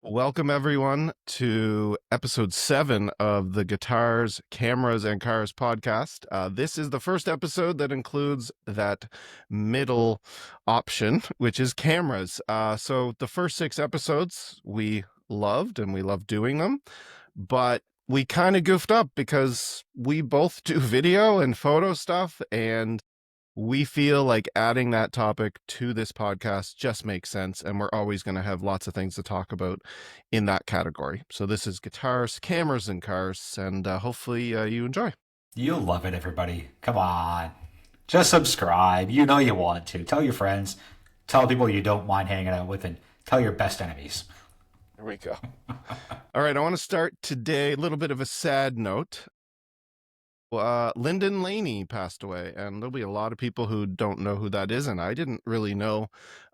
Welcome, everyone, to episode 7 of the Guitars, Cameras, and Cars podcast. This is the first episode that includes that middle option, which is cameras. So, the first 6 episodes we loved and we loved doing them, but we kind of goofed up because we both do video and photo stuff, and we feel like adding that topic to this podcast just makes sense, and we're always going to have lots of things to talk about in that category. So this is guitars, cameras, and cars, and hopefully you enjoy. You'll love it, everybody. Come on. Just subscribe. You know you want to. Tell your friends. Tell people you don't mind hanging out with, and tell your best enemies. There we go. All right, I want to start today a little bit of a sad note. Lyndon Laney passed away, and there'll be a lot of people who don't know who that is, and I didn't really know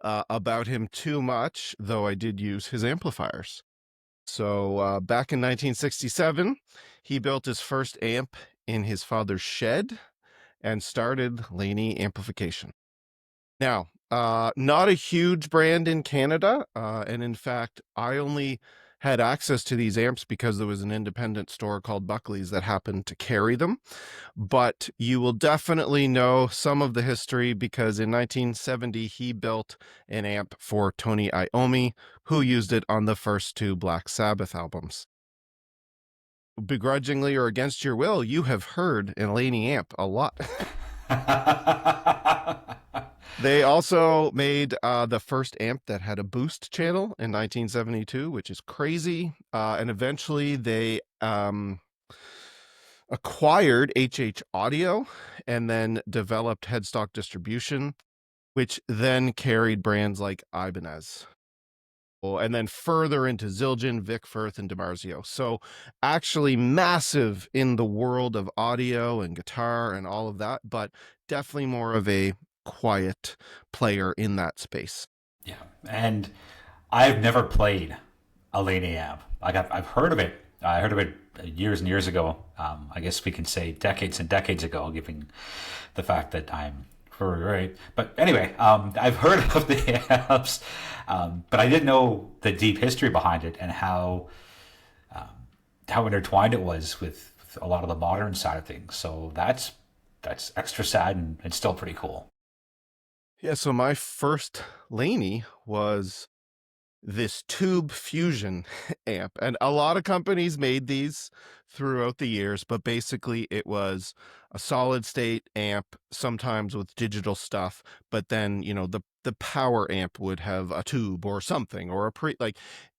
about him too much, though I did use his amplifiers. So back in 1967, he built his first amp in his father's shed and started Laney Amplification. Now, not a huge brand in Canada, and in fact, I only had access to these amps because there was an independent store called Buckley's that happened to carry them. But you will definitely know some of the history because in 1970, he built an amp for Tony Iommi, who used it on the first 2 Black Sabbath albums. Begrudgingly or against your will, you have heard an Laney amp a lot. They also made the first amp that had a boost channel in 1972, which is crazy. And eventually they acquired HH Audio and then developed Headstock Distribution, which then carried brands like Ibanez. And then further into Zildjian, Vic Firth, and DiMarzio. So actually massive in the world of audio and guitar and all of that, but definitely more of a quiet player in that space. Yeah. And I've never played a Laney amp. I've heard of it. I heard of it years and years ago. I guess we can say decades and decades ago, given the fact that I'm right. But anyway, I've heard of the amps, but I didn't know the deep history behind it and how intertwined it was with a lot of the modern side of things. So that's extra sad and still pretty cool. Yeah, so my first Laney was this Tube Fusion amp, and a lot of companies made these throughout the years, but basically it was a solid state amp, sometimes with digital stuff, but then the power amp would have a tube or something, or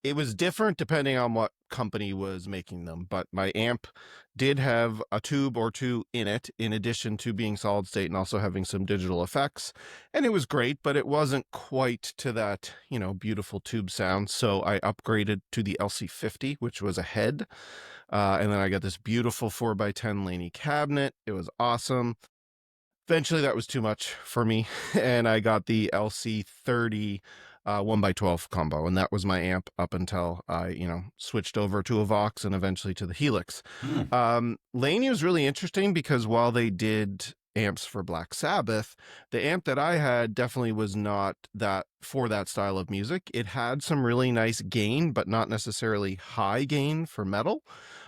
it was different depending on what company was making them. But my amp did have a tube or 2 in it, in addition to being solid state and also having some digital effects. And it was great, but it wasn't quite to that, beautiful tube sound. So I upgraded to the LC50, which was a head. And then I got this beautiful 4x10 Laney cabinet. It was awesome. Eventually that was too much for me, and I got the LC30 1x12 combo, and that was my amp up until I switched over to a Vox and eventually to the Helix. Laney was really interesting because while they did amps for Black Sabbath, the amp that I had definitely was not that for that style of music. It had some really nice gain, but not necessarily high gain for metal,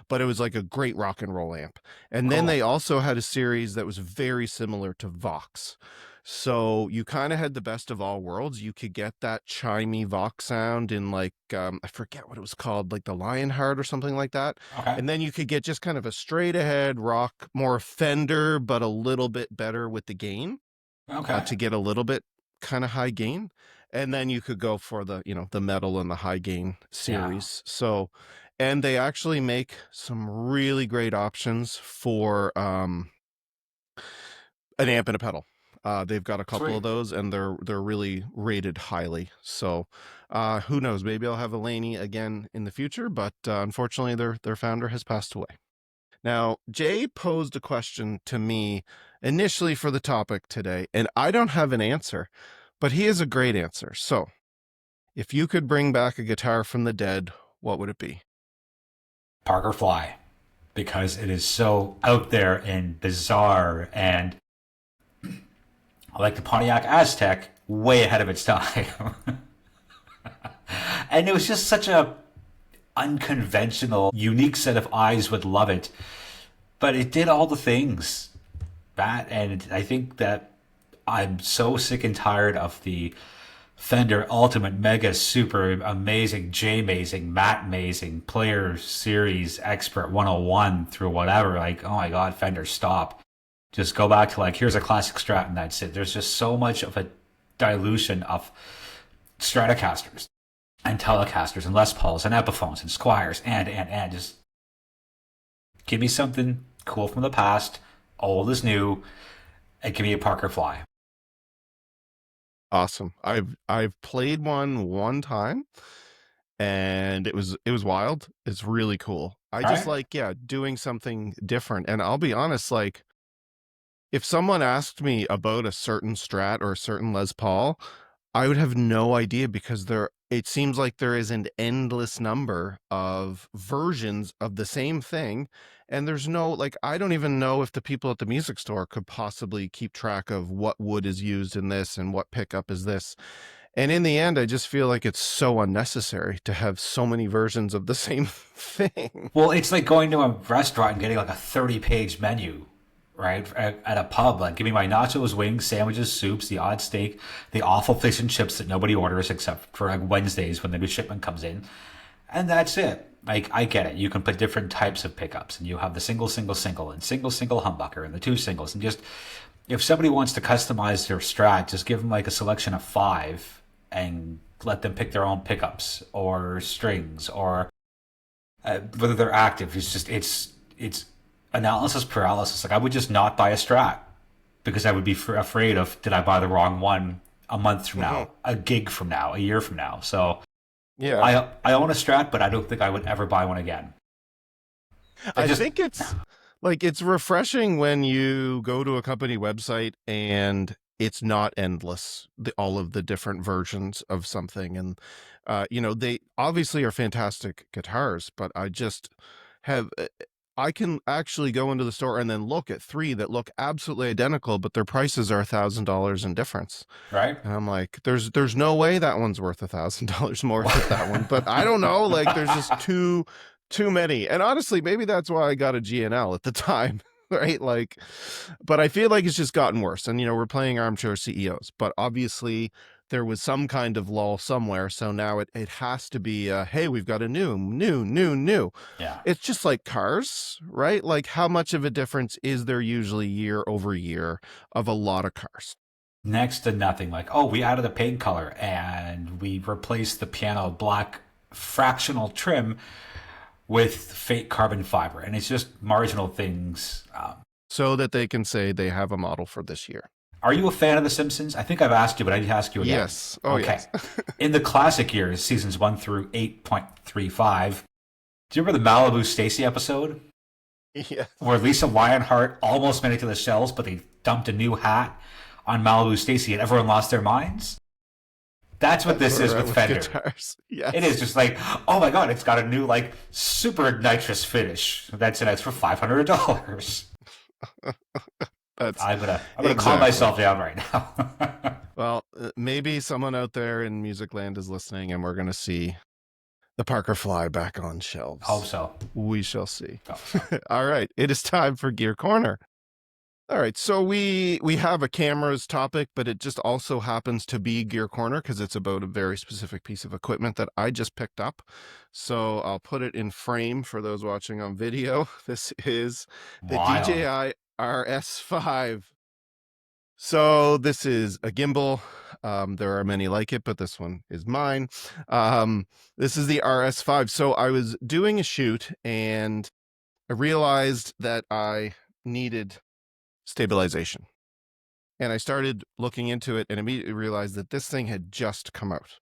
but it was like a great rock and roll amp. And then Cool. they also had a series that was very similar to Vox. So you kind of had the best of all worlds. You could get that chimey Vox sound in I forget what it was called, like the Lionheart or something like that. Okay. And then you could get just kind of a straight ahead rock, more Fender, but a little bit better with the gain Okay. to get a little bit kind of high gain. And then you could go for the metal and the high gain series. Yeah. So, and they actually make some really great options for an amp and a pedal. They've got a couple Sweet. of those, and they're really rated highly. So, who knows? Maybe I'll have a Laney again in the future. But unfortunately, their founder has passed away. Now, Jay posed a question to me initially for the topic today, and I don't have an answer, but he has a great answer. So, if you could bring back a guitar from the dead, what would it be? Parker Fly, because it is so out there and bizarre, and like the Pontiac Aztec, way ahead of its time. And it was just such a unconventional, unique set of eyes would love it. But it did all the things, Matt, and I think that I'm so sick and tired of the Fender Ultimate Mega Super Amazing, J Amazing, Matt Amazing, Player Series Expert 101 through whatever. Like, oh my God, Fender, stop. Just go back to like, here's a classic Strat and that's it. There's just so much of a dilution of Stratocasters and Telecasters and Les Pauls and Epiphones and Squires and just give me something cool from the past, old as new, and give me a Parker Fly. Awesome. I've played one time, and it was wild. It's really cool. I All just right? like, yeah, doing something different. And I'll be honest, like if someone asked me about a certain Strat or a certain Les Paul, I would have no idea because it seems like there is an endless number of versions of the same thing. And there's no, like, I don't even know if the people at the music store could possibly keep track of what wood is used in this and what pickup is this. And in the end, I just feel like it's so unnecessary to have so many versions of the same thing. Well, it's like going to a restaurant and getting like a 30-page menu, right? At a pub, like give me my nachos, wings, sandwiches, soups, the odd steak, the awful fish and chips that nobody orders except for like Wednesdays when the new shipment comes in, and that's it. Like I get it, you can put different types of pickups, and you have the single, single, single, and single, single humbucker, and the two singles, and just if somebody wants to customize their Strat, just give them like a selection of five and let them pick their own pickups or strings or whether they're active. It's analysis paralysis. Like I would just not buy a Strat because I would be afraid of did I buy the wrong one a month from Hmm. now, a gig from now, a year from now. So Yeah. I own a Strat, but I don't think I would ever buy one again. I I just think it's like it's refreshing when you go to a company website and it's not endless, all of the different versions of something. And, they obviously are fantastic guitars, but I just have, I can actually go into the store and then look at three that look absolutely identical, but their prices are $1,000 in difference. right. And I'm like, there's no way that one's worth $1,000 more than that one. But I don't know, like there's just too many. And honestly, maybe that's why I got a GNL at the time, right? Like, but I feel like it's just gotten worse. And we're playing armchair CEOs, but obviously there was some kind of lull somewhere. So now it has to be hey, we've got a new. Yeah. It's just like cars, right? Like how much of a difference is there usually year over year of a lot of cars? Next to nothing. Like, oh, we added a paint color and we replaced the piano black fractional trim with fake carbon fiber, and it's just marginal things. So that they can say they have a model for this year. Are you a fan of The Simpsons? I think I've asked you, but I need to ask you again. Yes. Oh, Okay. yes. In the classic years, seasons 1 through 8.35, do you remember the Malibu Stacy episode Yeah. where Lisa Lionheart almost made it to the shelves, but they dumped a new hat on Malibu Stacy and everyone lost their minds? That's what That's this where is we're at with Fender. guitars. Yes. It is just like, oh my God, it's got a new like super nitrous finish. That's it. It's for $500. That's I'm gonna calm exactly. myself down right now. Well, maybe someone out there in music land is listening and we're going to see the Parker Fly back on Hope shelves. so. We shall see. Hope so. All right. It is time for Gear Corner. All right. So we have a cameras topic, but it just also happens to be Gear Corner because it's about a very specific piece of equipment that I just picked up. So I'll put it in frame for those watching on video. This is the Wild. DJI RS5. So this is a gimbal. There are many like it, but this one is mine. This is the RS5. So I was doing a shoot and I realized that I needed stabilization. And I started looking into it and immediately realized that this thing had just come out.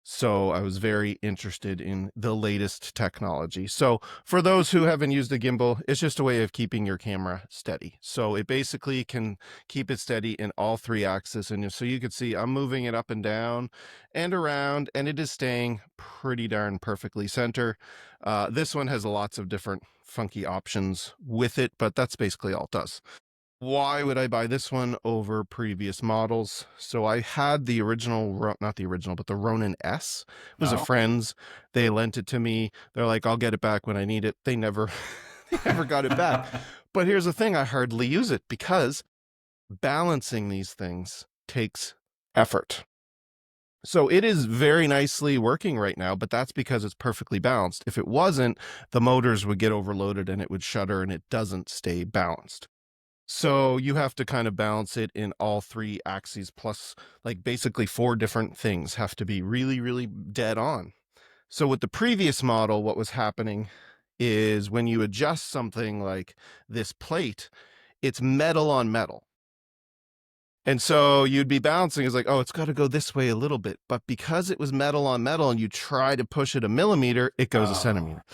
So I was very interested in the latest technology. So for those who haven't used a gimbal, it's just a way of keeping your camera steady. So it basically can keep it steady in all three axes. And so you can see I'm moving it up and down and around, and it is staying pretty darn perfectly center. This one has lots of different funky options with it, but that's basically all it does. Why would I buy this one over previous models? So I had the original, not the original, but the Ronin S. It was a No. friend's. They lent it to me. They're like, I'll get it back when I need it. They never, they never got it back. But here's the thing, I hardly use it because balancing these things takes effort. So it is very nicely working right now, but that's because it's perfectly balanced. If it wasn't, the motors would get overloaded and it would shudder and it doesn't stay balanced. So you have to kind of balance it in all three axes, plus like basically four different things have to be really, really dead on. So with the previous model, what was happening is when you adjust something like this plate, it's metal on metal. And so you'd be balancing, it's like, oh, it's got to go this way a little bit. But because it was metal on metal and you try to push it a millimeter, it goes a Oh. centimeter.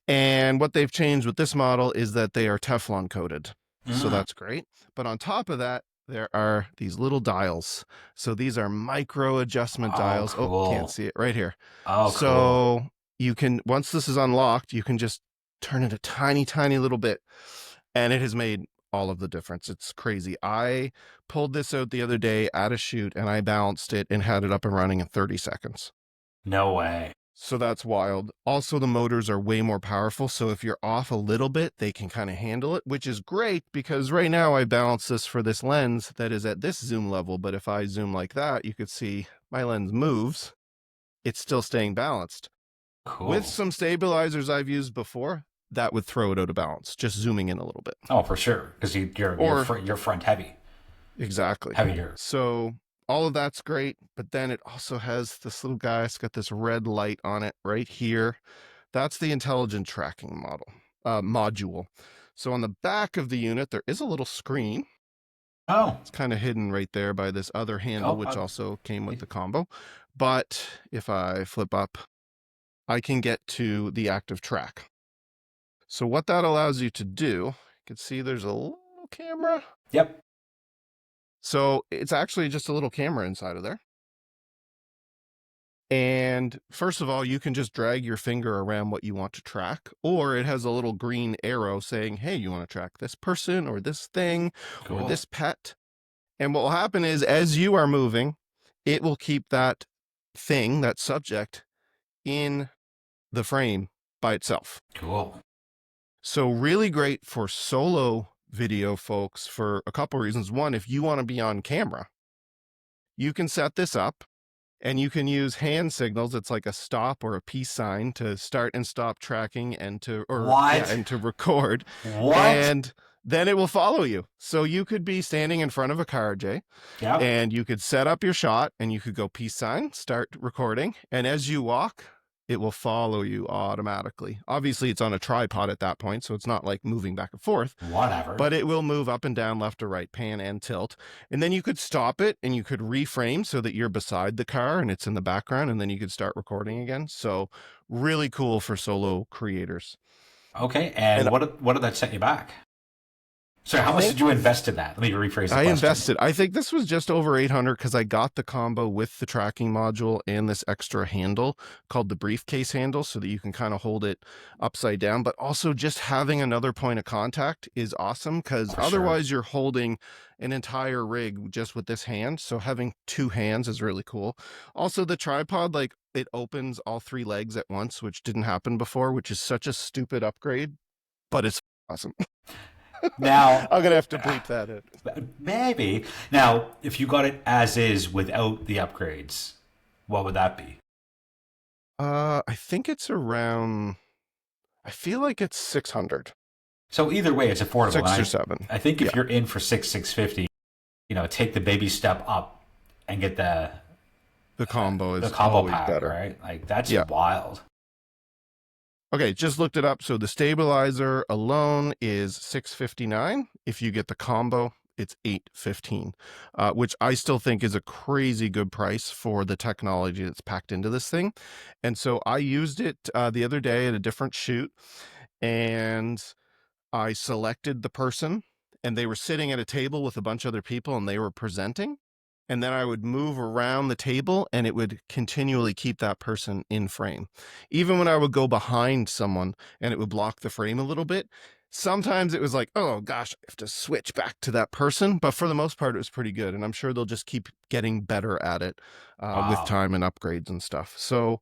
And what they've changed with this model is that they are Teflon coated. So Mm. that's great. But on top of that, there are these little dials. So these are micro adjustment Oh, dials. Oh, can't cool. see it right here. Oh, cool. So you can, once this is unlocked, you can just turn it a tiny, tiny little bit. And it has made all of the difference. It's crazy. I pulled this out the other day at a shoot and I balanced it and had it up and running in 30 seconds. No way. So that's wild. Also, the motors are way more powerful. So if you're off a little bit, they can kind of handle it, which is great because right now I balance this for this lens that is at this zoom level. But if I zoom like that, you could see my lens moves. It's still staying balanced. With Cool. some stabilizers I've used before, that would throw it out of balance, just zooming in a little bit. Oh, for sure. Because Or you're front heavy, exactly. heavier. So all of that's great, but then it also has this little guy. It's got this red light on it right here. That's the intelligent tracking module. So on the back of the unit, there is a little screen. Oh. It's kind of hidden right there by this other handle, Oh. which also came with the combo. But if I flip up, I can get to the active track. So what that allows you to do, you can see there's a little camera. Yep. So it's actually just a little camera inside of there. And first of all, you can just drag your finger around what you want to track, or it has a little green arrow saying, hey, you want to track this person or this thing or Cool. this pet. And what will happen is as you are moving, it will keep that thing, that subject, in the frame by itself. Cool. So really great for solo video folks for a couple reasons. One, if you want to be on camera, you can set this up and you can use hand signals. It's like a stop or a peace sign to start and stop tracking and What? to record. What? And then it will follow you. So you could be standing in front of a car, Jay, Yep. and you could set up your shot and you could go peace sign, start recording. And as you walk, it will follow you automatically. Obviously, it's on a tripod at that point, so it's not like moving back and forth, Whatever. but it will move up and down, left to right, pan and tilt. And then you could stop it and you could reframe so that you're beside the car and it's in the background, and then you could start recording again. So really cool for solo creators. Okay. And And what did that set you back? So how I much think did you invest in that? Let me rephrase the I question. invested. I think this was just over 800 because I got the combo with the tracking module and this extra handle called the briefcase handle so that you can kind of hold it upside down. But also just having another point of contact is awesome because For sure. otherwise you're holding an entire rig just with this hand. So having two hands is really cool. Also, the tripod, like it opens all three legs at once, which didn't happen before, which is such a stupid upgrade, but it's awesome. Now, I'm going to have to bleep that in. maybe. Now, if you got it as is without the upgrades, what would that be? I think it's around, I feel like it's 600, So either way, it's affordable. And 6 or 7. I think Yeah. if you're in for 650, take the baby step up and get The combo is the combo always pack, better. right? Like that's Yeah. wild. Okay, just looked it up. So the stabilizer alone is 659. If you get the combo, it's 815, which I still think is a crazy good price for the technology that's packed into this thing. And so I used it the other day at a different shoot, and I selected the person, and they were sitting at a table with a bunch of other people, and they were presenting. And then I would move around the table and it would continually keep that person in frame. Even when I would go behind someone and it would block the frame a little bit, sometimes it was like, oh gosh, I have to switch back to that person. But for the most part, it was pretty good. And I'm sure they'll just keep getting better at it with Wow. time and upgrades and stuff. So,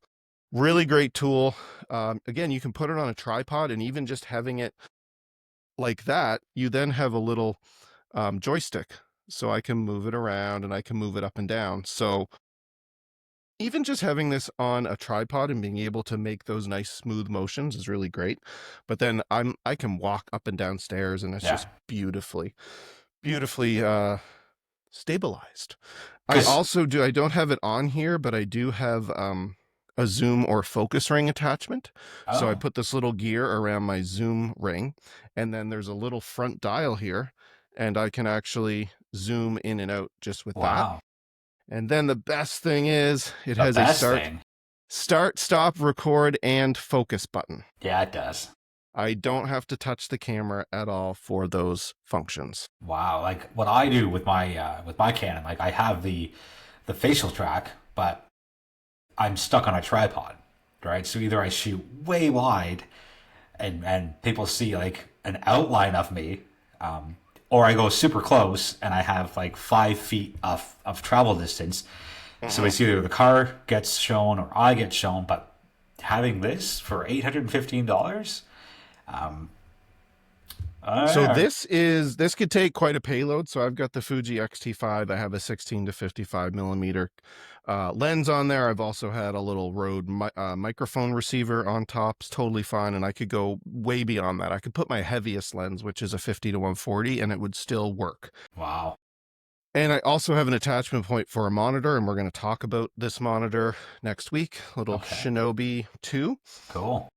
really great tool. Again, you can put it on a tripod, and even just having it like that, you then have a little joystick. So I can move it around and I can move it up and down. So, even just having this on a tripod and being able to make those nice smooth motions is really great. But then I can walk up and down stairs, and it's Yeah. just beautifully stabilized. I Because, also do, I don't have it on here, but I do have a zoom or focus ring attachment. So I oh, put this little gear around my zoom ring, and then there's a little front dial here, and I can actually zoom in and out just with that. wow. And then the best thing is it The has a best thing. stop, record, and focus button. Yeah, it does. I don't have to touch the camera at all for those functions. Wow. Like what I do with my Canon, like I have the facial track, but I'm stuck on a tripod, right? So either I shoot way wide and people see like an outline of me, or I go super close and I have like 5 feet of travel distance. So Mhm. it's either the car gets shown or I get shown. But having this for $815, um, So uh, this could take quite a payload. So I've got the Fuji X-T5. I have a 16 to 55 millimeter lens on there. I've also had a little Rode microphone receiver on top. It's totally fine, and I could go way beyond that. I could put my heaviest lens, which is a 50 to 140, and it would still work. wow. And I also have an attachment point for a monitor, and we're going to talk about this monitor next week, little Okay, Shinobi 2. cool.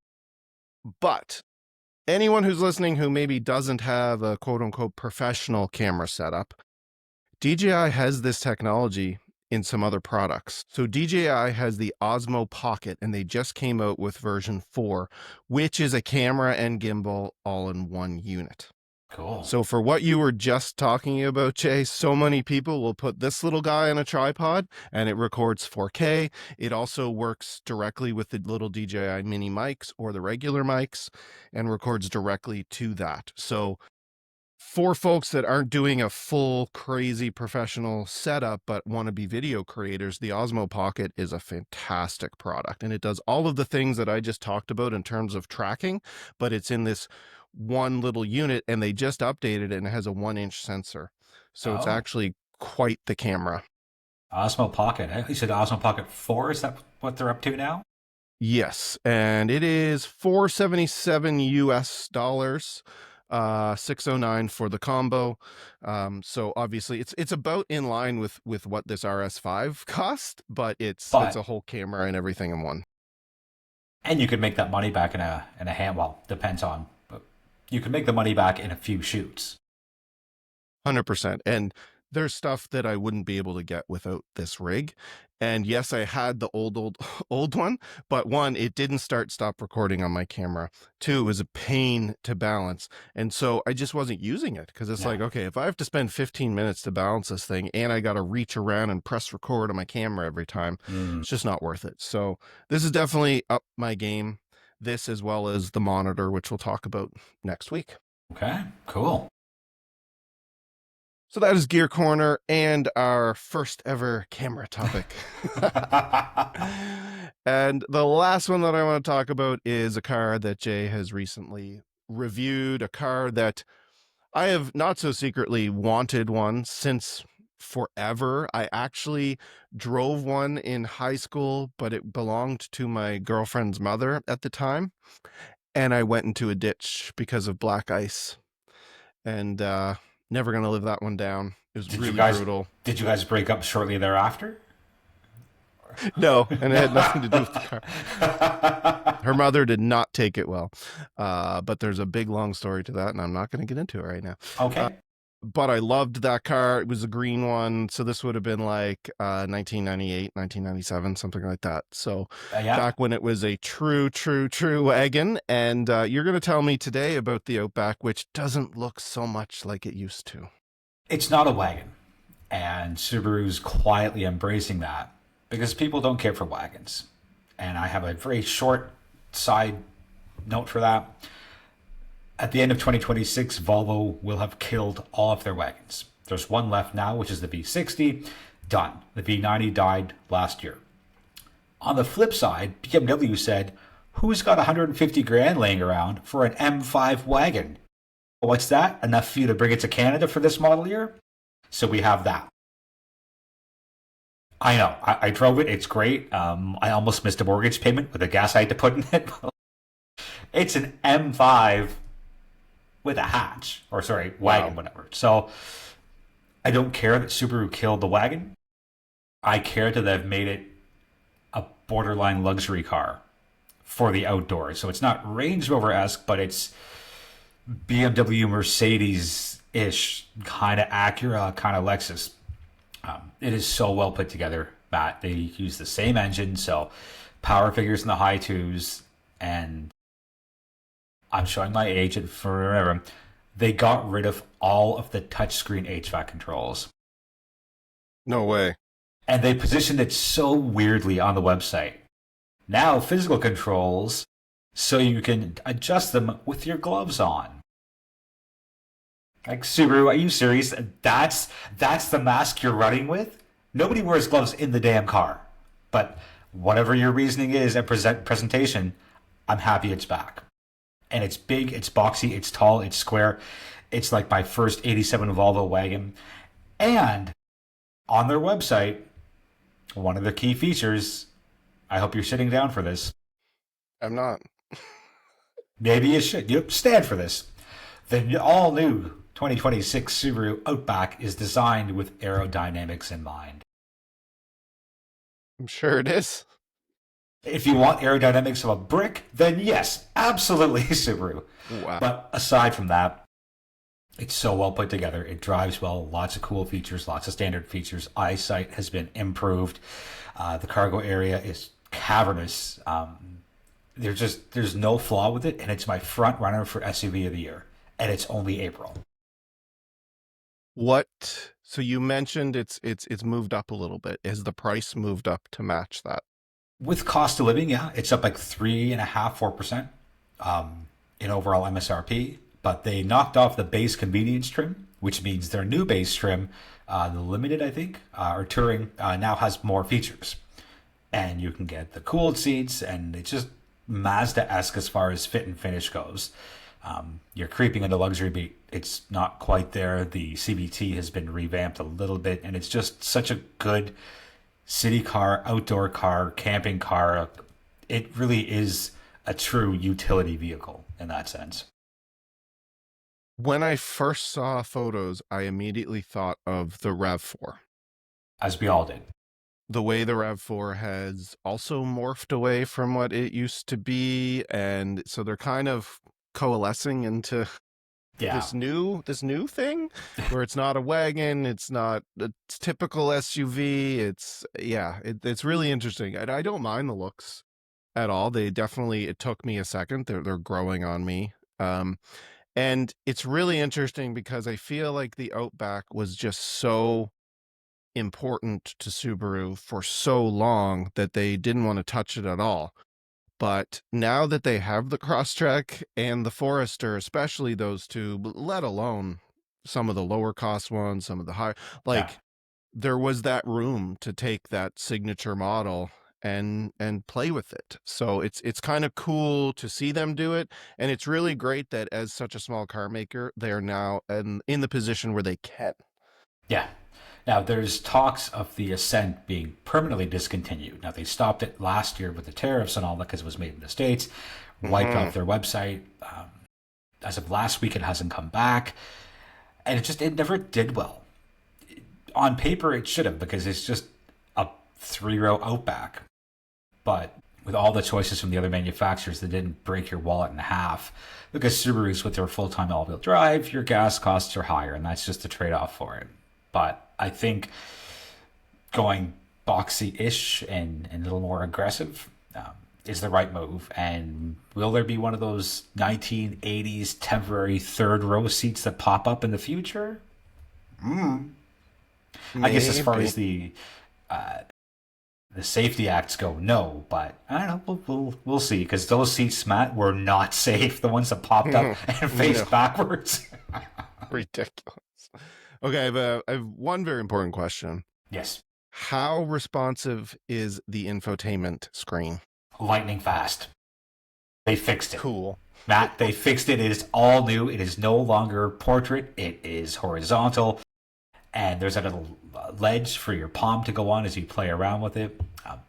But anyone who's listening who maybe doesn't have a quote unquote professional camera setup, DJI has this technology in some other products. So DJI has the Osmo Pocket, and they just came out with version 4, which is a camera and gimbal all in one unit. Cool. So for what you were just talking about, Jay, so many people will put this little guy on a tripod and it records 4K. It also works directly with the little DJI mini mics or the regular mics and records directly to that. So for folks that aren't doing a full crazy professional setup but want to be video creators, the Osmo Pocket is a fantastic product, and it does all of the things that I just talked about in terms of tracking, but it's in this one little unit, and they just updated it, and it has a 1-inch sensor, so it's Oh, actually quite the camera. Osmo Pocket. You said Osmo Pocket 4. Is that what they're up to now? Yes, and it is $477 US, 609 for the combo. So obviously it's about in line with what this RS5 cost, but it's But a whole camera and everything in one. and you could make that money back in a hand. Well, depends on, but you can make the money back in a few shoots. 100%. And there's stuff that I wouldn't be able to get without this rig. And yes, I had the old one, but one, it didn't stop recording on my camera. Two, it was a pain to balance. And so I just wasn't using it because it's Yeah. like, okay, if I have to spend 15 minutes to balance this thing and I got to reach around and press record on my camera every time, Mm. it's just not worth it. So this is definitely up my game. This as well as the monitor, which we'll talk about next week. Okay. Cool. So that is Gear Corner and our first ever camera topic. And the last one that I want to talk about is a car that Jay has recently reviewed, a car that I have not so secretly wanted one since forever. I actually drove one in high school, but it belonged to my girlfriend's mother at the time. And I went into a ditch because of black ice. And never going to live that one down. It was Did you really guys brutal. did you guys break up shortly thereafter? No, and it had nothing to do with the car. Her mother did not take it well. But there's a big, long story to that, and I'm not going to get into it right now. Okay. But I loved that car. It was a green one. So this would have been like 1998, 1997, something like that. So Yeah. back when it was a true wagon. And you're going to tell me today about the Outback, which doesn't look so much like it used to. It's not a wagon, and Subaru's quietly embracing that because people don't care for wagons. And I have a very short side note for that. At the end of 2026, Volvo will have killed all of their wagons. There's one left now, which is the V60. Done. The V90 died last year. On the flip side, BMW said, who's got 150 grand laying around for an M5 wagon? What's that? Enough for you to bring it to Canada for this model year? So we have that. I know. I drove it. It's great. I almost missed a mortgage payment with the gas I had to put in it. It's an M5 with a hatch, or sorry, wagon, Wow. whatever. So I don't care that Subaru killed the wagon. I care that they've made it a borderline luxury car for the outdoors. So it's not Range Rover esque, but it's BMW Mercedes ish, kind of Acura, kind of Lexus. It is so well put together, Matt. They use the same engine, so power figures in the high twos, and I'm showing my age and forever. They got rid of all of the touchscreen HVAC controls. No way. And they positioned it so weirdly on the website. Now, physical controls, so you can adjust them with your gloves on. Like, Subaru, are you serious? That's the mask you're running with? Nobody wears gloves in the damn car. But whatever your reasoning is at presentation, I'm happy it's back. And it's big, it's boxy, it's tall, it's square. It's like my first 87 Volvo wagon. And on their website, one of the key features, I hope you're sitting down for this. I'm not. Maybe you should. You stand for this. The all new 2026 Subaru Outback is designed with aerodynamics in mind. I'm sure it is. If you want aerodynamics of a brick, then yes, absolutely Subaru. Wow. But aside from that, it's so well put together. It drives well, lots of cool features, lots of standard features. Eyesight has been improved. The cargo area is cavernous. There's no flaw with it, and it's my front runner for SUV of the year. And it's only April. What? So you mentioned it's moved up a little bit. Is the price moved up to match that? With cost of living, yeah, it's up like 3.5%, 4% in overall MSRP. But they knocked off the base convenience trim, which means their new base trim, the limited, I think, or touring, now has more features. And you can get the cooled seats, and it's just Mazda-esque as far as fit and finish goes. You're creeping into luxury, but it's not quite there. The CVT has been revamped a little bit, and it's just such a good city car, outdoor car, camping car. It really is a true utility vehicle in that sense. When I first saw photos, I immediately thought of the RAV4. As we all did. The way the RAV4 has also morphed away from what it used to be, and so they're kind of coalescing into Yeah. this new thing where it's not a wagon, it's not a typical SUV. It's really interesting. I don't mind the looks at all. They definitely, it took me a second. They're growing on me. And it's really interesting because I feel like the Outback was just so important to Subaru for so long that they didn't want to touch it at all. But now that they have the Crosstrek and the Forester, especially those two, let alone some of the lower cost ones, some of the high, Yeah. like there was that room to take that signature model and play with it. So it's kind of cool to see them do it, and it's really great that as such a small car maker, they're now in the position where they can. Yeah. Now, there's talks of the Ascent being permanently discontinued. Now, they stopped it last year with the tariffs and all that because it was made in the States, wiped off their website. As of last week, it hasn't come back. And it never did well. On paper, it should have because it's just a three-row Outback. But with all the choices from the other manufacturers that didn't break your wallet in half, because Subarus with their full-time all-wheel drive, your gas costs are higher, and that's just a trade-off for it. But I think going boxy-ish and a little more aggressive is the right move. And will there be one of those 1980s temporary third row seats that pop up in the future? I guess as far as the The safety acts go no, but I don't know. We'll see because those seats, Matt, were not safe. The ones that popped up and No, faced backwards. ridiculous. Okay, I have one very important question. Yes, How responsive is the infotainment screen? lightning fast. They fixed it. Cool. Matt, they fixed it. It is all new. It is no longer portrait. It is horizontal. And there's a little ledge for your palm to go on as you play around with it.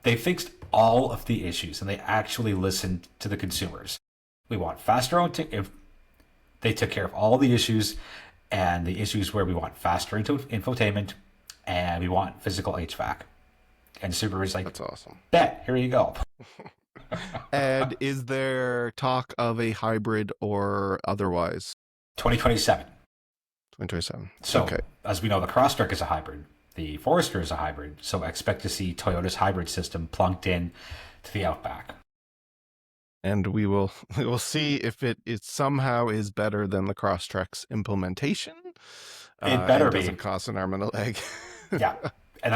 They fixed all of the issues and they actually listened to the consumers. We want faster they took care of all the issues and the issues where we want faster infotainment and we want physical HVAC. And Subaru's like, That's awesome. bet, here you go. And is there talk of a hybrid or otherwise? 2027. 2027. So, okay. as we know, the Crosstrek is a hybrid. The Forester is a hybrid. So expect to see Toyota's hybrid system plunked in to the Outback. And we will see if it somehow is better than the Crosstrek's implementation. It better and be. Doesn't cost an arm and a leg. Yeah, and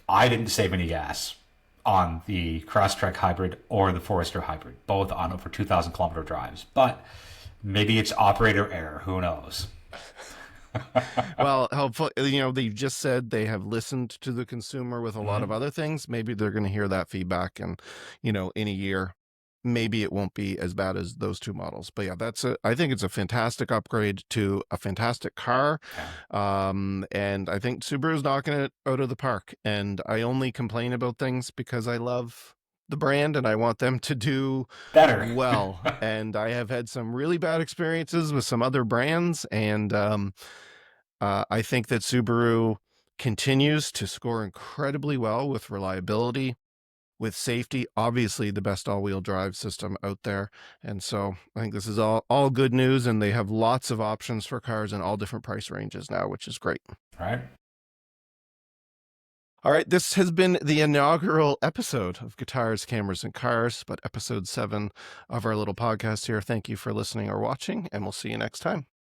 I didn't save any gas on the Crosstrek hybrid or the Forester hybrid, both on over 2,000 kilometer drives. But maybe it's operator error. Who knows? Well, hopefully, they just said they have listened to the consumer with a lot of other things. Maybe they're going to hear that feedback, and in a year, maybe it won't be as bad as those two models. But yeah, I think it's a fantastic upgrade to a fantastic car. And I think Subaru's knocking it out of the park. And I only complain about things because I love the brand and I want them to do Better. well. And I have had some really bad experiences with some other brands, and I think that Subaru continues to score incredibly well with reliability, with safety, obviously the best all-wheel drive system out there. And so I think this is all good news, and they have lots of options for cars in all different price ranges now, which is great. Right. All right, this has been the inaugural episode of Guitars, Cameras, and Cars, but episode 7 of our little podcast here. Thank you for listening or watching, and we'll see you next time.